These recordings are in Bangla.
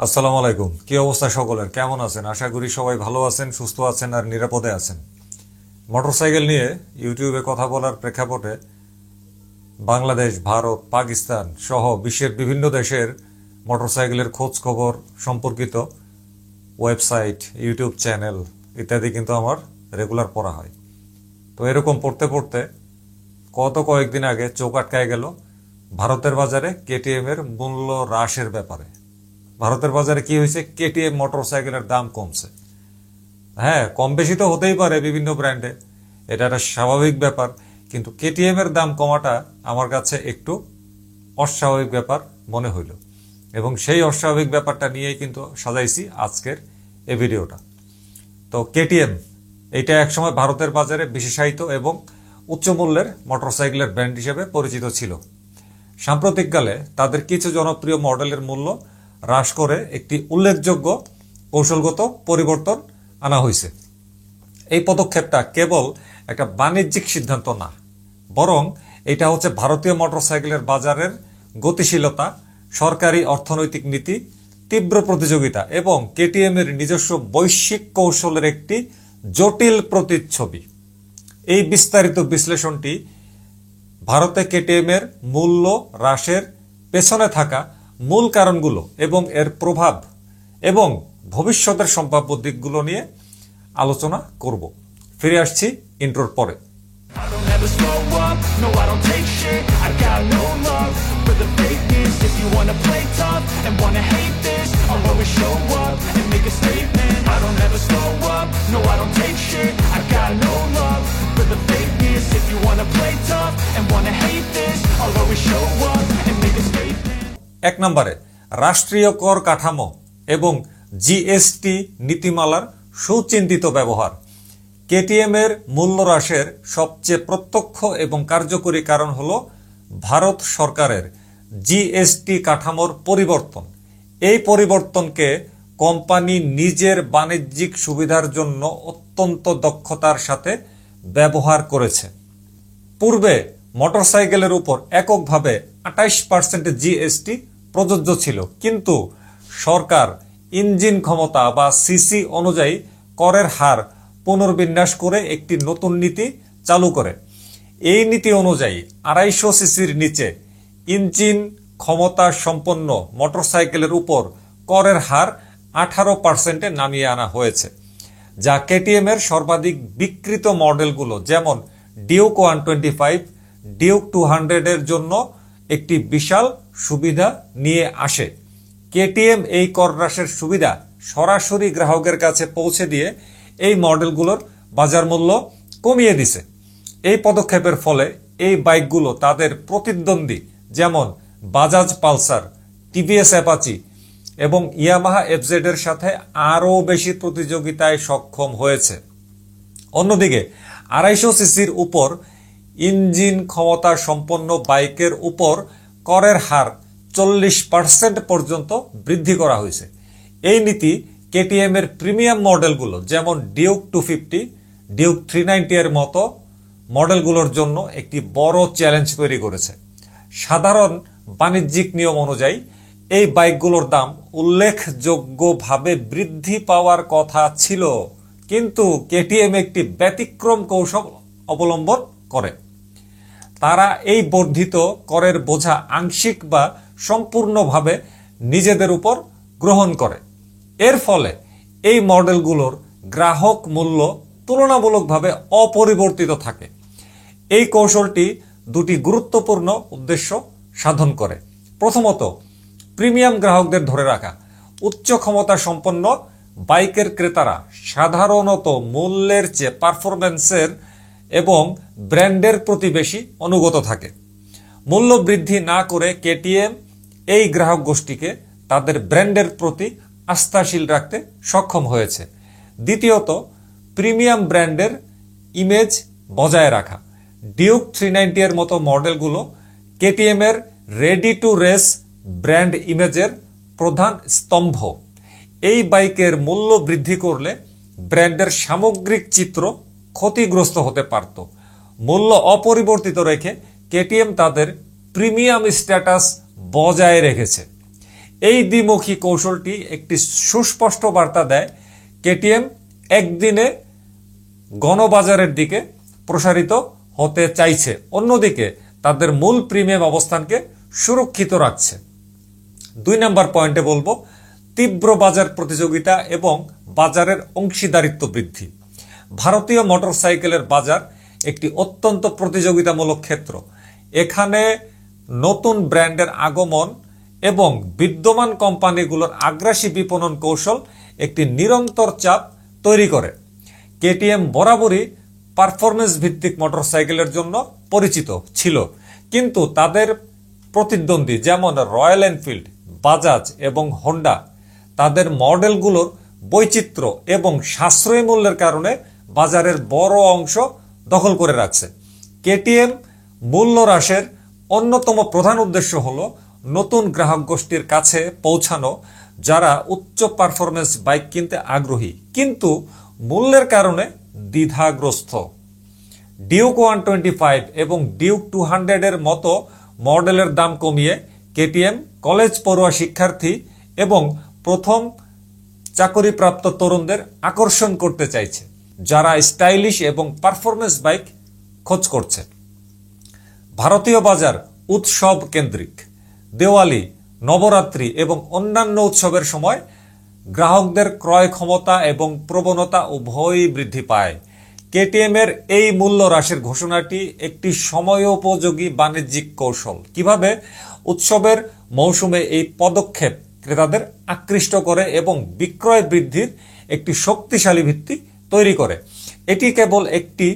আসসালামু আলাইকুম। কি অবস্থা সকলের? কেমন আছেন? আশা করি সবাই ভালো আছেন, সুস্থ আছেন আর নিরাপদে আছেন। মোটরসাইকেল নিয়ে ইউটিউবে কথা বলার প্রেক্ষাপটে বাংলাদেশ, ভারত, পাকিস্তান সহ বিশ্বের বিভিন্ন দেশের মোটরসাইকেলের খোঁজ খবর সম্পর্কিত ওয়েবসাইট, ইউটিউব চ্যানেল ইত্যাদি কিন্তু আমার রেগুলার পড়া হয়। তো এরকম পড়তে পড়তে কয়েকদিন আগে চোখ আটকায় গেল ভারতের বাজারে কেটিএম এর মূল্য হ্রাসের ব্যাপারে। ভারতের বাজারে কি হয়েছে? কেটিএম মোটরসাইকেলের দাম কমছে। হ্যাঁ, কম বেশি তো হতেই পারে বিভিন্ন ব্র্যান্ডে, এটা একটা স্বাভাবিক ব্যাপার। কিন্তু কেটিএম এর দাম কমাটা আমার কাছে একটু অস্বাভাবিক ব্যাপার মনে হইল, এবং সেই অস্বাভাবিক ব্যাপারটা নিয়েই কিন্তু সাজাইছি আজকের এই ভিডিওটা। তো কেটিএম এইটা একসময় ভারতের বাজারে বিশেষায়িত এবং উচ্চ মূল্যের মোটরসাইকেলের ব্র্যান্ড হিসেবে পরিচিত ছিল। সাম্প্রতিককালে তাদের কিছু জনপ্রিয় মডেলের মূল্য হ্রাস করে একটি উল্লেখযোগ্য কৌশলগত পরিবর্তন আনা হয়েছে। এই পদক্ষেপটা কেবল একটা বাণিজ্যিক সিদ্ধান্ত না, বরং এটা হচ্ছে ভারতীয় মোটরসাইকেলের বাজারের গতিশীলতা, সরকারি অর্থনৈতিক নীতি, তীব্র প্রতিযোগিতা এবং কেটিএম এর নিজস্ব বৈশ্বিক কৌশলের একটি জটিল প্রতিচ্ছবি। এই বিস্তারিত বিশ্লেষণটি ভারতে কেটিএম এর মূল্য হ্রাসের পেছনে থাকা মূল কারণগুলো এবং এর প্রভাব এবং ভবিষ্যতের সম্ভাব্য দিকগুলো নিয়ে আলোচনা করব। ফিরে আসছি ইন্ট্রোর পরে। এক নম্বরে, রাষ্ট্রীয় কর কাঠামো এবং জিএসটি নীতিমালার সুচিন্তিত ব্যবহার। কেটিএম এর মূল্য হ্রাসের সবচেয়ে প্রত্যক্ষ এবং কার্যকরী কারণ হল ভারত সরকারের জিএসটি কাঠামোর পরিবর্তন। এই পরিবর্তনকে কোম্পানি নিজের বাণিজ্যিক সুবিধার জন্য অত্যন্ত দক্ষতার সাথে ব্যবহার করেছে। পূর্বে মোটরসাইকেলের উপর এককভাবে 28% জিএসটি প্রযোজ্য ছিল, কিন্তু সরকার ইঞ্জিন ক্ষমতা বা সিসি অনুযায়ী করের হার পুনর্বিন্যাস করে একটি নতুন নীতি চালু করে। এই নীতি অনুযায়ী 250 সিসির নিচে ইঞ্জিন ক্ষমতা সম্পন্ন মোটরসাইকেলের উপর করের হার 18% নামিয়ে আনা হয়েছে, যা কেটিএম এর সর্বাধিক বিক্রিত মডেলগুলো যেমন ডিউক 125, ডিউক 200 এর জন্য একটি বিশাল সুবিধা নিয়ে আসে। কেটিএম এই কর হ্রাসের সুবিধা সরাসরি গ্রাহকের কাছে পৌঁছে দিয়ে এই মডেলগুলোর বাজার মূল্য কমিয়ে দিছে। এই পদক্ষেপের ফলে এই বাইকগুলো তাদের প্রতিদ্বন্দ্বী যেমন বাজাজ পালসার, টিভিএস অ্যাপাচি এবং ইয়ামাহা এফজেড এর সাথে আরও বেশি প্রতিযোগিতায় সক্ষম হয়েছে। অন্যদিকে 250 সিসির উপর ইঞ্জিন ক্ষমতা সম্পন্ন বাইকের উপর করের হার 40% পর্যন্ত বৃদ্ধি করা হয়েছে। এই নীতি কেটিএম এর প্রিমিয়াম মডেলগুলো যেমন ডিউক 250, ডিউক 390 এর মতো মডেলগুলোর জন্য একটি বড় চ্যালেঞ্জ তৈরি করেছে। সাধারণ বাণিজ্যিক নিয়ম অনুযায়ী এই বাইকগুলোর দাম উল্লেখযোগ্যভাবে বৃদ্ধি পাওয়ার কথা ছিল, কিন্তু কেটিএম একটি ব্যতিক্রম কৌশল অবলম্বন করে। তারা এই বর্ধিত করের বোঝা আংশিক বা সম্পূর্ণভাবে নিজেদের উপর গ্রহণ করে। এর ফলে এই মডেলগুলোর গ্রাহক মূল্য তুলনামূলকভাবে অপরিবর্তিত থাকে। এই কৌশলটি দুটি গুরুত্বপূর্ণ উদ্দেশ্য সাধন করে। প্রথমত, প্রিমিয়াম গ্রাহকদের ধরে রাখা। উচ্চ ক্ষমতা সম্পন্ন বাইকের ক্রেতারা সাধারণত মূল্যের চেয়ে পারফরম্যান্সের এবং ব্র্যান্ডের প্রতি বেশি অনুগত থাকে। মূল্য বৃদ্ধি না করে কেটিএম এই গ্রাহক গোষ্ঠীকে তাদের ব্র্যান্ডের প্রতি আস্থাশীল রাখতে সক্ষম হয়েছে। দ্বিতীয়ত, প্রিমিয়াম ব্র্যান্ডের ইমেজ বজায় রাখা। ডিউক 390 এর মতো মডেলগুলো কেটিএম এর রেডি টু রেস ব্র্যান্ড ইমেজের প্রধান স্তম্ভ। এই বাইকের মূল্য বৃদ্ধি করলে ব্র্যান্ডের সামগ্রিক চিত্র ক্ষতিগ্রস্ত হতে পারত। মূল্য অপরিবর্তিত রেখে কেটিএম তাদের প্রিমিয়াম স্ট্যাটাস বজায় রেখেছে। এই দ্বিমুখী কৌশলটি একটি সুস্পষ্ট বার্তা দেয় কেটিএম একদিনে গণবাজারের দিকে প্রসারিত হতে চাইছে, অন্যদিকে তাদের মূল প্রিমিয়াম অবস্থানকে সুরক্ষিত রাখছে। 2 নম্বর পয়েন্টে বলবো তীব্র বাজার প্রতিযোগিতা এবং বাজারের অংশীদারিত্ব বৃদ্ধি। ভারতীয় মোটরসাইকেলের বাজার একটি অত্যন্ত প্রতিযোগিতামূলক ক্ষেত্র। এখানে নতুন ব্র্যান্ডের আগমন এবং বিদ্যমান কোম্পানিগুলোর আগ্রাসী বিপণন কৌশল একটি নিরন্তর চাপ তৈরি করে। কেটিএম বরাবরই পারফরমেন্স ভিত্তিক মোটরসাইকেলের জন্য পরিচিত ছিল, কিন্তু তাদের প্রতিদ্বন্দ্বী যেমন রয়্যাল এনফিল্ড, বাজাজ এবং হোন্ডা তাদের মডেলগুলোর বৈচিত্র্য এবং সাশ্রয়ী মূল্যের কারণে বাজারের বড় অংশ দখল করে রাখছে। কেটিএম মূল্য হ্রাসের অন্যতম প্রধান উদ্দেশ্য হলো নতুন গ্রাহক গোষ্ঠীর কাছে পৌঁছানো যারা উচ্চ পারফরমেন্স বাইক কিনতে আগ্রহী কিন্তু মূল্যের কারণে দ্বিধাগ্রস্ত। ডিউক 125 এবং ডিউক 200 এর মতো মডেলের দাম কমিয়ে কেটিএম কলেজ পড়ুয়া শিক্ষার্থী এবং প্রথম চাকরিপ্রাপ্ত তরুণদের আকর্ষণ করতে চাইছে, যারা স্টাইলিশ এবং পারফরমেন্স বাইক খোঁজ করছে। ভারতীয় বাজার উৎসব কেন্দ্রিক। দেওয়ালি, নবরাত্রি এবং অন্যান্য উৎসবের সময় গ্রাহকদের ক্রয় ক্ষমতা এবং প্রবণতা উভয়ই বৃদ্ধি পায়। কেটিএম এর এই মূল্য হ্রাসের ঘোষণাটি একটি সময়োপযোগী বাণিজ্যিক কৌশল। কিভাবে উৎসবের মৌসুমে এই পদক্ষেপ ক্রেতাদের আকৃষ্ট করে এবং বিক্রয় বৃদ্ধির একটি শক্তিশালী ভিত্তি তৈরি করে। এটি কেবল একটি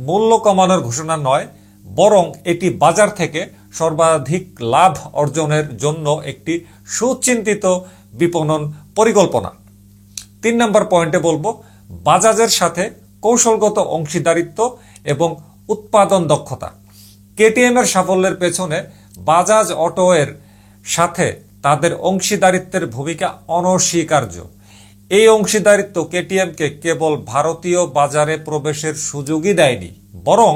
মূল্য কমানোর ঘোষণা নয়, বরং এটি বাজার থেকে সর্বাধিক লাভ অর্জনের জন্য একটি সুচিন্তিত বিপণন পরিকল্পনা। 3 নম্বর পয়েন্টে বলবো বাজাজের সাথে কৌশলগত অংশীদারিত্ব এবং উৎপাদন দক্ষতা। কেটিএম এর সাফল্যের পেছনে বাজাজ অটো এর সাথে তাদের অংশীদারিত্বের ভূমিকা অনস্বীকার্য। এই অংশীদারিত্ব কেটিএমকে কেবল ভারতীয় বাজারে প্রবেশের সুযোগই দেয়নি, বরং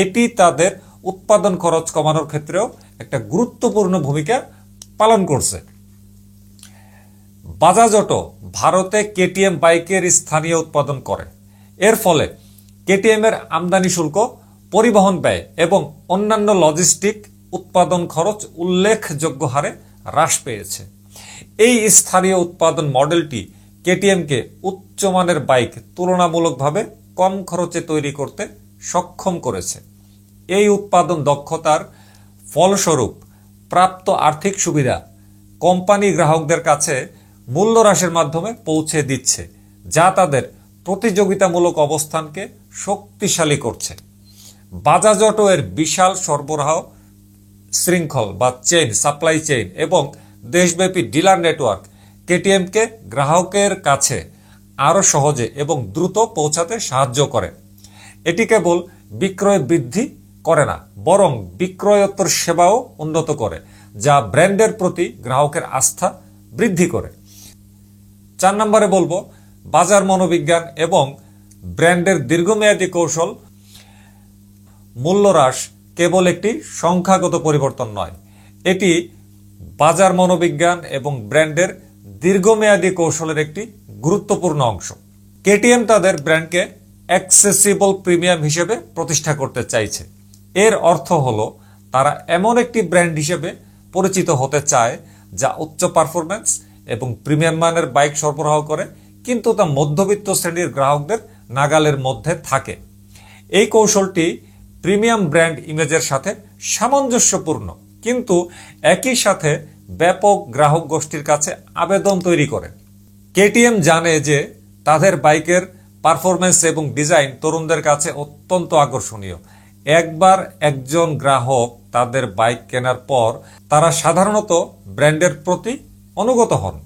এটি তাদের উৎপাদন খরচ কমানোর ক্ষেত্রেও একটা গুরুত্বপূর্ণ ভূমিকা পালন করছে। বাজাজ অটো ভারতে কেটিএম বাইকের স্থানীয় উৎপাদন করে। এর ফলে কেটিএম এর আমদানি শুল্ক, পরিবহন ব্যয় এবং অন্যান্য লজিস্টিক উৎপাদন খরচ উল্লেখযোগ্য হারে হ্রাস পেয়েছে। এই স্থানীয় উৎপাদন মডেলটি কেটিএমকে উচ্চমানের বাইক তুলনামূলকভাবে কম খরচে তৈরি করতে সক্ষম করেছে। এই উৎপাদন দক্ষতার ফলস্বরূপ প্রাপ্ত আর্থিক সুবিধা কোম্পানি গ্রাহকদের কাছে মূল্য হ্রাসের মাধ্যমে পৌঁছে দিচ্ছে, যা তাদের প্রতিযোগিতামূলক অবস্থানকে শক্তিশালী করছে। বাজাজ অটো এর বিশাল সরবরাহ শৃঙ্খল বা সাপ্লাই চেইন এবং দেশব্যাপী ডিলার নেটওয়ার্ক কেটিএমকে গ্রাহকের কাছে আরও সহজে এবং দ্রুত পৌঁছাতে সাহায্য করে। এটি কেবল বিক্রয় বৃদ্ধি করে না, বরং বিক্রয়োত্তর সেবাও উন্নত করে, যা ব্র্যান্ডের প্রতি গ্রাহকের আস্থা বৃদ্ধি করে। 4 নম্বরে বলবো বাজার মনোবিজ্ঞান এবং ব্র্যান্ডের দীর্ঘমেয়াদী কৌশল। মূল্য হ্রাস কেবল একটি সংখ্যাগত পরিবর্তন নয়, এটি বাজার মনোবিজ্ঞান এবং ব্র্যান্ডের দীর্ঘমেয়াদী কৌশলের একটি গুরুত্বপূর্ণ অংশ। কেটিএম তাদের ব্র্যান্ডকে অ্যাক্সেসিবল প্রিমিয়াম হিসেবে প্রতিষ্ঠা করতে চাইছে। এর অর্থ হলো তারা এমন একটি ব্র্যান্ড হিসেবে পরিচিত হতে চায় যা উচ্চ পারফরম্যান্স এবং প্রিমিয়াম মানের বাইক সরবরাহ করে, কিন্তু তা মধ্যবিত্ত শ্রেণীর গ্রাহকদের নাগালের মধ্যে থাকে। এই কৌশলটি প্রিমিয়াম ব্র্যান্ড ইমেজের সাথে সামঞ্জস্যপূর্ণ, কিন্তু একই সাথে ব্যাপক গ্রাহক গোষ্ঠীর কাছে আবেদন তৈরি করে। কেটিএম জানে যে তাদের বাইকের পারফরমেন্স এবং ডিজাইন তরুণদের কাছে অত্যন্ত আকর্ষণীয়। একবার একজন গ্রাহক তাদের বাইক কেনার পর তারা সাধারণত ব্র্যান্ডের প্রতি অনুগত হন।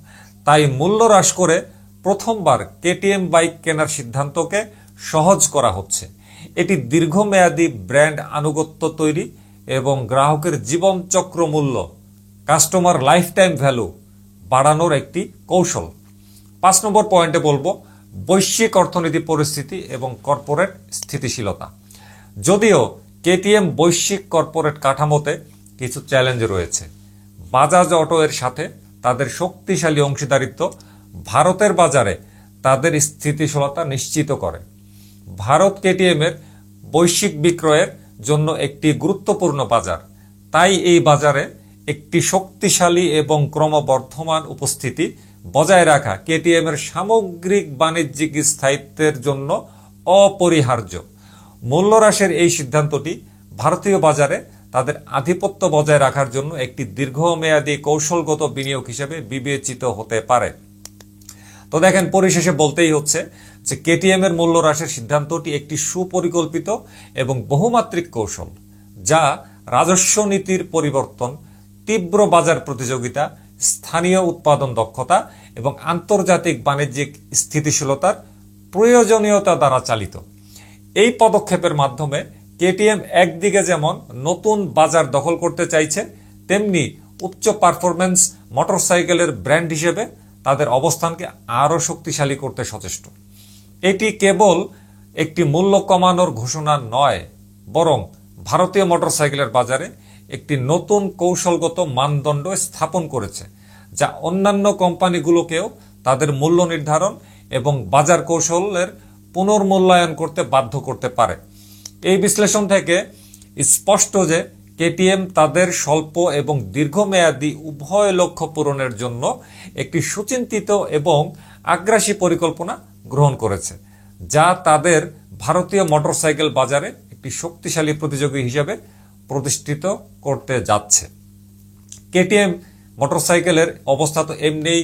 তাই মূল্য হ্রাস করে প্রথমবার কেটিএম বাইক কেনার সিদ্ধান্তকে সহজ করা হচ্ছে। এটি দীর্ঘমেয়াদী ব্র্যান্ড আনুগত্য তৈরি এবং গ্রাহকের জীবনচক্র মূল্য, কাস্টমার লাইফ টাইম ভ্যালু বাড়ানোর একটি কৌশল। 5 নম্বর পয়েন্টে বলবো বৈশ্বিক অর্থনীতি পরিস্থিতি এবং কর্পোরেট স্থিতিশীলতা। যদিও কেটিএম বৈশ্বিক কর্পোরেট কাঠামোতে কিছু চ্যালেঞ্জ রয়েছে, বাজাজ অটো এর সাথে তাদের শক্তিশালী অংশীদারিত্ব ভারতের বাজারে তাদের স্থিতিশীলতা নিশ্চিত করে। ভারত কেটিএম এর বৈশ্বিক বিক্রয়ের জন্য একটি গুরুত্বপূর্ণ বাজার, তাই এই বাজারে একটি শক্তিশালী এবং ক্রমবর্ধমান উপস্থিতি বজায় রাখা কেটিএম এর সামগ্রিক বাণিজ্যিক স্থায়িত্বের জন্য অপরিহার্য। মূল্য হ্রাসের এই সিদ্ধান্তটি ভারতীয় বাজারে তাদের আধিপত্য বজায় রাখার জন্য একটি দীর্ঘমেয়াদী কৌশলগত বিনিয়োগ হিসেবে বিবেচিত হতে পারে। তো দেখেন, পরিশেষে বলতেই হচ্ছে যে কেটিএম এর মূল্য হ্রাসের সিদ্ধান্তটি একটি সুপরিকল্পিত এবং বহুমাত্রিক কৌশল, যা রাজস্ব নীতির পরিবর্তন, তীব্র বাজার প্রতিযোগিতা, স্থানীয় উৎপাদন দক্ষতা এবং আন্তর্জাতিক বাণিজ্যিক স্থিতিশীলতার প্রয়োজনীয়তা দ্বারা চালিত। এই পদক্ষেপের মাধ্যমে কেটিএম একদিকে যেমন নতুন বাজার দখল করতে চাইছে, তেমনি উচ্চ পারফরম্যান্স মোটরসাইকেলের ব্র্যান্ড হিসেবে তাদের অবস্থানকে আরও শক্তিশালী করতে সচেষ্ট। এটি কেবল একটি মূল্য কমানোর ঘোষণা নয়, বরং ভারতীয় মোটরসাইকেলের বাজারে একটি নতুন কৌশলগত মানদণ্ড স্থাপন করেছে, যা অন্যান্য কোম্পানিগুলোকেও তাদের মূল্য নির্ধারণ এবং বাজার কৌশলের পুনর্মূল্যায়ন করতে বাধ্য করতে পারে। এই বিশ্লেষণ থেকে স্পষ্ট যে কেটিএম তাদের স্বল্প এবং দীর্ঘমেয়াদী উভয় লক্ষ্য পূরণের জন্য একটি সুচিন্তিত এবং আগ্রাসী পরিকল্পনা গ্রহণ করেছে, যা তাদের ভারতীয় মোটরসাইকেল বাজারে একটি শক্তিশালী প্রতিযোগী হিসেবে প্রতিষ্ঠিত করতে যাচ্ছে। কেটিএম মোটরসাইকেলের অবস্থা তো এমনিই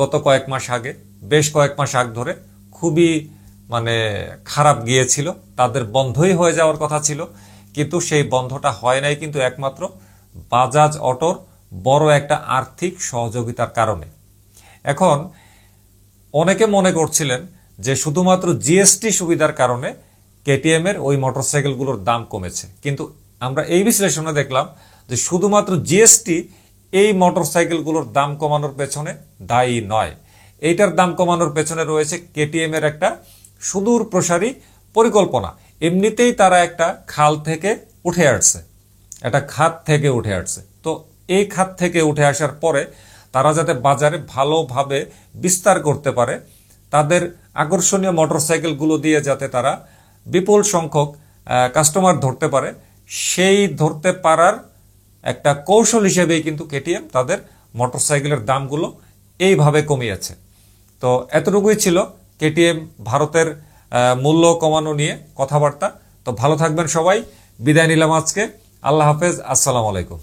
গত বেশ কয়েক মাস আগ ধরে খুবই খারাপ গিয়েছিল। তাদের বন্ধই হয়ে যাওয়ার কথা ছিল, কিন্তু সেই বন্ধটা হয় নাই কিন্তু একমাত্র বাজাজ অটোর বড় একটা আর্থিক সহযোগিতার কারণে। এখন অনেকে মনে করছিলেন যে শুধুমাত্র জিএসটি সুবিধার কারণে কেটিএম এর ওই মোটরসাইকেলগুলোর দাম কমেছে, কিন্তু আমরা এই বিশ্লেষণে দেখলাম যে শুধুমাত্র জিএসটি এই মোটরসাইকেলগুলোর দাম কমানোর পেছনে দায়ী নয়। এইটার দাম কমানোর পেছনে রয়েছে কেটিএম এর একটা সুদূর প্রসারী পরিকল্পনা। এমনিতেই তারা একটা খাত থেকে উঠে আসছে। তো এই খাত থেকে উঠে আসার পরে তারা যাতে বাজারে ভালোভাবে বিস্তার করতে পারে, তাদের আকর্ষণীয় মোটরসাইকেলগুলো দিয়ে যাতে তারা বিপুল সংখ্যক কাস্টমার ধরতে পারে, সেই ধরতে পারার একটা কৌশল হিসেবেই কিন্তু কেটিএম তাদের মোটরসাইকেলের দামগুলো এইভাবে কমিয়েছে। তো এতটুকুই ছিল কেটিএম ভারতের মূল্য কমানো নিয়ে কথাবার্তা। তো ভালো থাকবেন সবাই, বিদায় নিলাম আজকে। আল্লাহ হাফেজ, আসসালামু আলাইকুম।